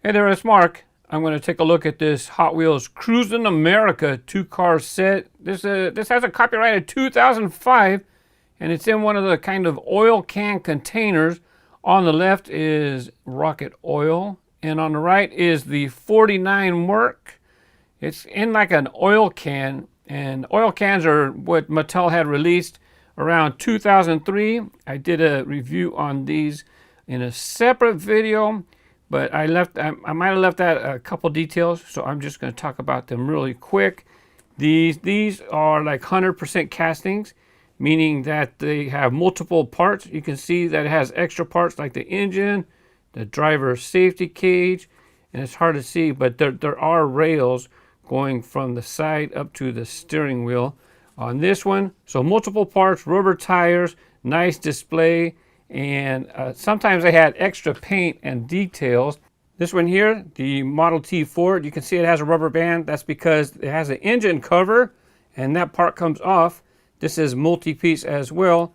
Hey there, it's Mark. I'm going to take a look at this Hot Wheels Cruisin America 2-car set. This has a copyrighted 2005, and it's in one of the kind of oil can containers. On the left is rocket oil, and on the right is the 49 Merc. It's in like an oil can, and oil cans are what Mattel had released around 2003. I did a review on these in a separate video, but I might have left out a couple details, so I'm just going to talk about them really quick. These are like 100% castings, meaning that they have multiple parts. You can see that it has extra parts like the engine, the driver's safety cage, and it's hard to see, but there are rails going from the side up to the steering wheel on this one. So multiple parts, rubber tires, nice display. And sometimes they had extra paint and details. This one here, the Model T Ford, you can see it has a rubber band. That's because it has an engine cover, and that part comes off. This is multi-piece as well.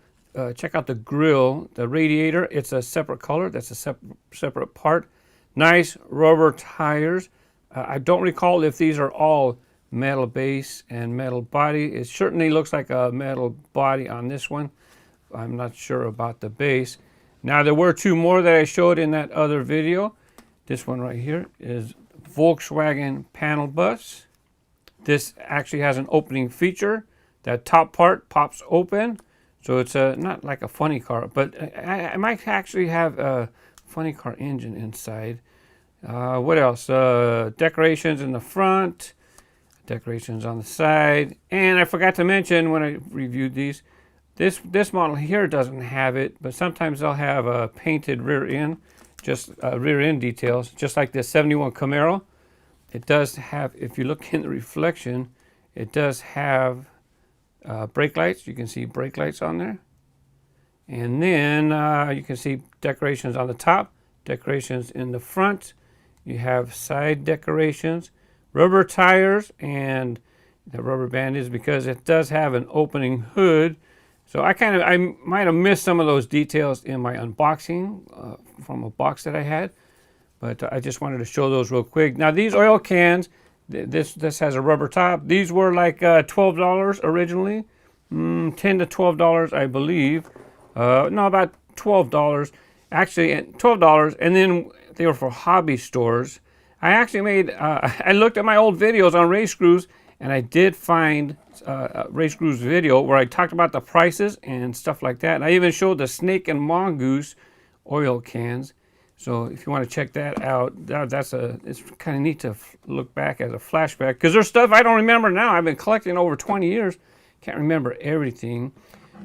Check out the grill, the radiator. It's a separate color. That's a separate part. Nice rubber tires. I don't recall if these are all metal base and metal body. It certainly looks like a metal body on this one. I'm not sure about the base. Now there were two more that I showed in that other video. This one right here is Volkswagen Paneled Bus. This actually has an opening feature. That top part pops open. So it's not like a funny car, but I might actually have a funny car engine inside. What else? Decorations in the front, decorations on the side. And I forgot to mention when I reviewed these, this model here doesn't have it, but sometimes they'll have a painted rear end, just rear end details, just like this 71 Camaro. It does have, if you look in the reflection, it does have brake lights. You can see brake lights on there. And then you can see decorations on the top, decorations in the front. You have side decorations, rubber tires, and the rubber band is because it does have an opening hood. So I might have missed some of those details in my unboxing from a box that I had, but I just wanted to show those real quick. Now these oil cans, this has a rubber top. These were like $12 originally, $10 to $12 I believe. No, about $12. Actually, $12, and then they were for hobby stores. I actually made, I looked at my old videos on RaceGrooves, and I did find a RaceGrooves video where I talked about the prices and stuff like that. And I even showed the Snake and Mongoose oil cans. So if you want to check that out, it's kind of neat to look back as a flashback, because there's stuff I don't remember now. I've been collecting over 20 years. Can't remember everything.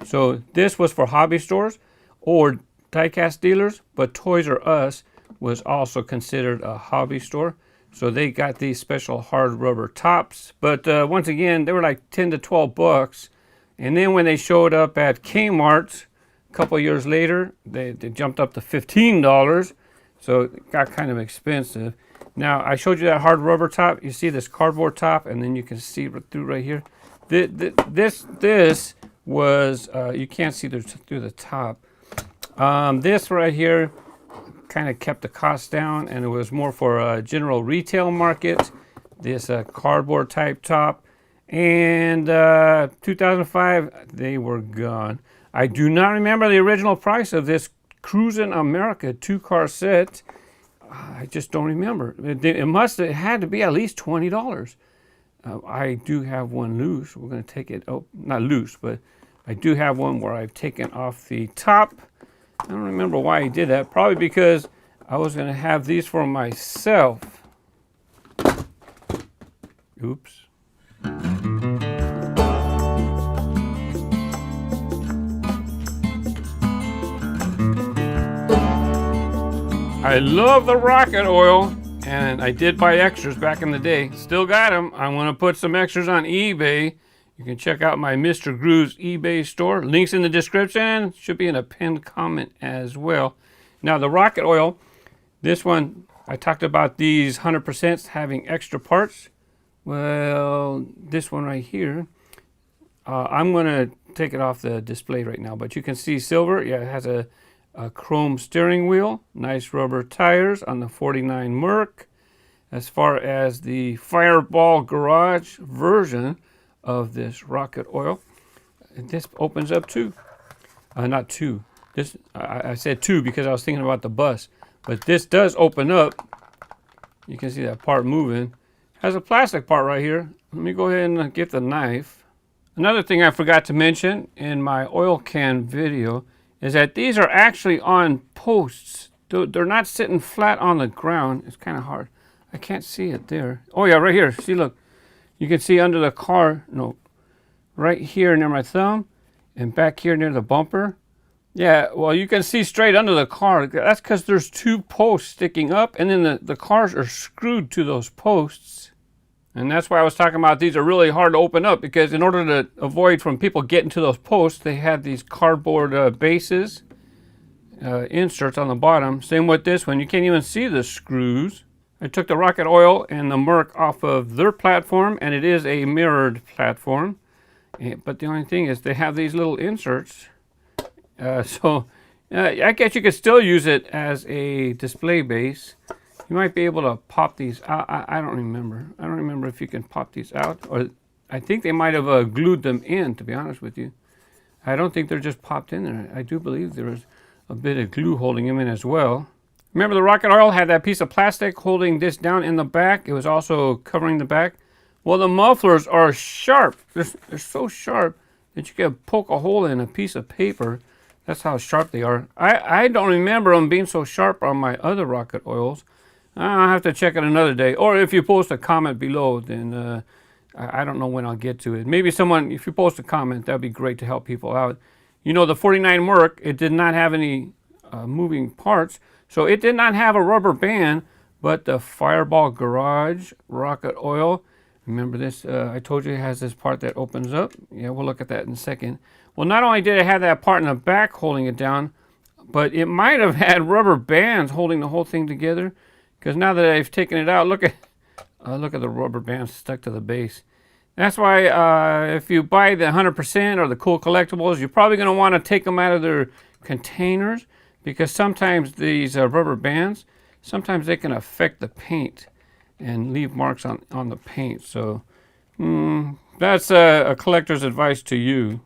So this was for hobby stores or diecast dealers, but Toys R Us was also considered a hobby store. So they got these special hard rubber tops. But once again, they were like 10 to 12 bucks. And then when they showed up at Kmart a couple years later, they jumped up to $15. So it got kind of expensive. Now, I showed you that hard rubber top. You see this cardboard top, and then you can see through right here. This was, you can't see through the top. This right here kind of kept the cost down, and it was more for a general retail market. This cardboard type top, and 2005 they were gone. I do not remember the original price of this Cruisin America 2-car set. I just don't remember. It had to be at least $20. I do have one loose. We're going to take it, oh, not loose, but I do have one where I've taken off the top. I don't remember why I did that. Probably because I was going to have these for myself. Oops. I love the rocket oil, and I did buy extras back in the day. Still got them. I want to put some extras on eBay. You can check out my mr.grooves eBay store. Links in the description. Should be in a pinned comment as well. Now the rocket oil, this one, I talked about these 100% having extra parts. Well, this one right here, I'm going to take it off the display right now, but you can see silver. Yeah, it has a A chrome steering wheel, nice rubber tires on the 49 Merc. As far as the Fireball Garage version of this rocket oil, this opens up too. Not two. This I said two because I was thinking about the bus, but this does open up. You can see that part moving. Has a plastic part right here. Let me go ahead and get the knife. Another thing I forgot to mention in my oil can video is that these are actually on posts. They're not sitting flat on the ground. It's kind of hard. I can't see it there. Oh yeah, right here. See, look. You can see under the car. No, right here near my thumb, and back here near the bumper. Yeah, well, you can see straight under the car. That's because there's two posts sticking up, and then the cars are screwed to those posts. And that's why I was talking about these are really hard to open up, because in order to avoid from people getting to those posts, they had these cardboard bases, inserts on the bottom. Same with this one. You can't even see the screws. I took the rocket oil and the Merc off of their platform, and it is a mirrored platform. But the only thing is they have these little inserts. I guess you could still use it as a display base. You might be able to pop these out. I don't remember. I don't remember if you can pop these out. Or I think they might have glued them in, to be honest with you. I don't think they're just popped in there. I do believe there was a bit of glue holding them in as well. Remember the rocket oil had that piece of plastic holding this down in the back. It was also covering the back. Well, the mufflers are sharp. They're so sharp that you can poke a hole in a piece of paper. That's how sharp they are. I don't remember them being so sharp on my other rocket oils. I'll have to check it another day. Or if you post a comment below, then I don't know when I'll get to it. Maybe someone, if you post a comment, that'd be great to help people out. You know, the 49 Merc, it did not have any moving parts. So it did not have a rubber band, but the Fireball Garage rocket oil, remember this, I told you it has this part that opens up. Yeah, we'll look at that in a second. Well, not only did it have that part in the back holding it down, but it might have had rubber bands holding the whole thing together. Because now that I've taken it out, look at the rubber bands stuck to the base. That's why if you buy the 100% or the Cool Collectibles, you're probably going to want to take them out of their containers, because sometimes these rubber bands, sometimes they can affect the paint and leave marks on the paint. So that's a collector's advice to you.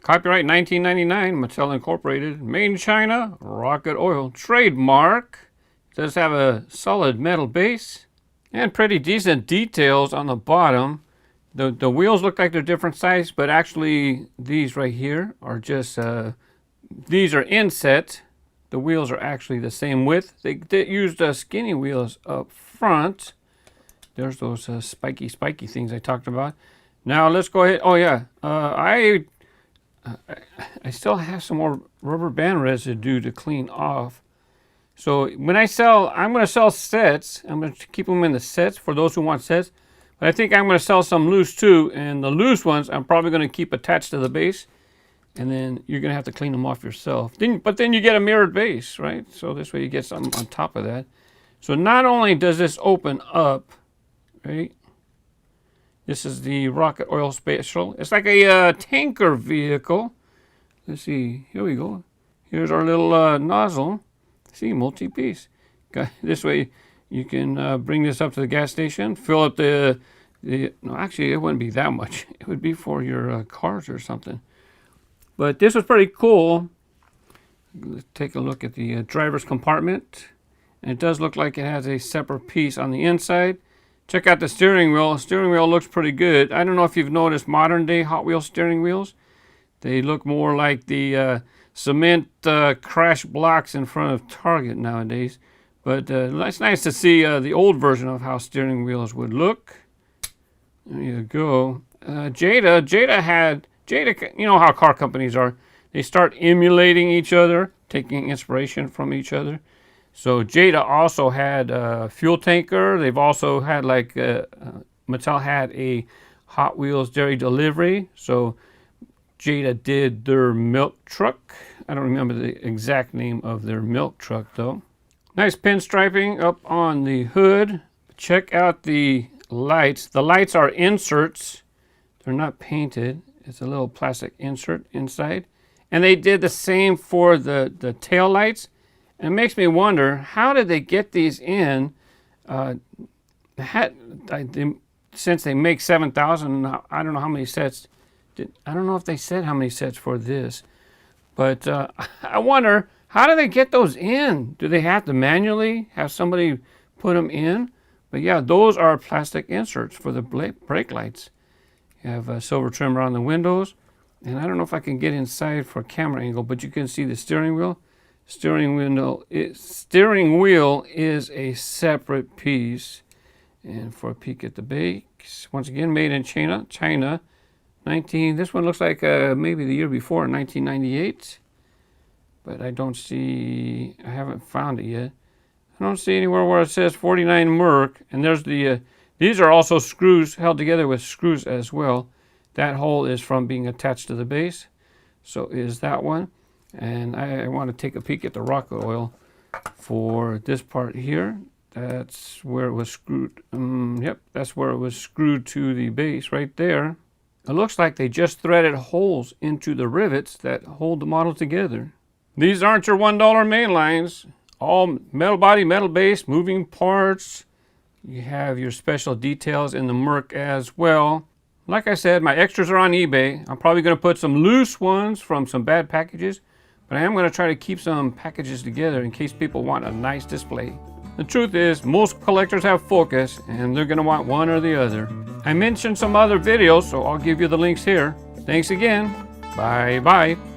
Copyright 1999, Mattel Incorporated, made in China, rocket oil, trademark. Does have a solid metal base and pretty decent details on the bottom. The wheels look like they're different size, but actually these right here are just, these are inset. The wheels are actually the same width. They used skinny wheels up front. There's those spiky things I talked about. Now let's go ahead. Oh yeah, I still have some more rubber band residue to clean off. So when I sell, I'm going to sell sets. I'm going to keep them in the sets for those who want sets. But I think I'm going to sell some loose too. And the loose ones I'm probably going to keep attached to the base. And then you're going to have to clean them off yourself. But then you get a mirrored base, right? So this way you get something on top of that. So not only does this open up, right? This is the rocket oil special. It's like a tanker vehicle. Let's see. Here we go. Here's our little nozzle. See, multi-piece. This way you can bring this up to the gas station, fill up no, actually it wouldn't be that much. It would be for your cars or something. But this was pretty cool. Let's take a look at the driver's compartment. And it does look like it has a separate piece on the inside. Check out the steering wheel. The steering wheel looks pretty good. I don't know if you've noticed modern day Hot Wheels steering wheels. They look more like the cement crash blocks in front of Target nowadays. But it's nice to see the old version of how steering wheels would look. There you go. Jada, you know how car companies are. They start emulating each other, taking inspiration from each other. So Jada also had a fuel tanker. They've also had Mattel had a Hot Wheels dairy delivery. So Jada did their milk truck. I don't remember the exact name of their milk truck though. Nice pinstriping up on the hood. Check out the lights. The lights are inserts. They're not painted. It's a little plastic insert inside. And they did the same for the tail lights. And it makes me wonder, how did they get these in? Since they make 7,000, I don't know how many sets. I don't know if they said how many sets for this. But I wonder, how do they get those in? Do they have to manually have somebody put them in? But yeah, those are plastic inserts for the brake lights. You have a silver trim around the windows. And I don't know if I can get inside for camera angle, but you can see the steering wheel. Steering wheel is a separate piece. And for a peek at the base, once again, made in China. This one looks like maybe the year before, 1998. But I haven't found it yet. I don't see anywhere where it says 49 Merc. And there's these are also screws, held together with screws as well. That hole is from being attached to the base. So is that one. And I want to take a peek at the rocket oil for this part here. That's where it was screwed. Yep, that's where it was screwed to the base right there. It looks like they just threaded holes into the rivets that hold the model together. These aren't your $1 main lines. All metal body, metal base, moving parts. You have your special details in the Merc as well. Like I said, my extras are on eBay. I'm probably going to put some loose ones from some bad packages, but I am going to try to keep some packages together in case people want a nice display. The truth is, most collectors have focus, and they're going to want one or the other. I mentioned some other videos, so I'll give you the links here. Thanks again. Bye-bye.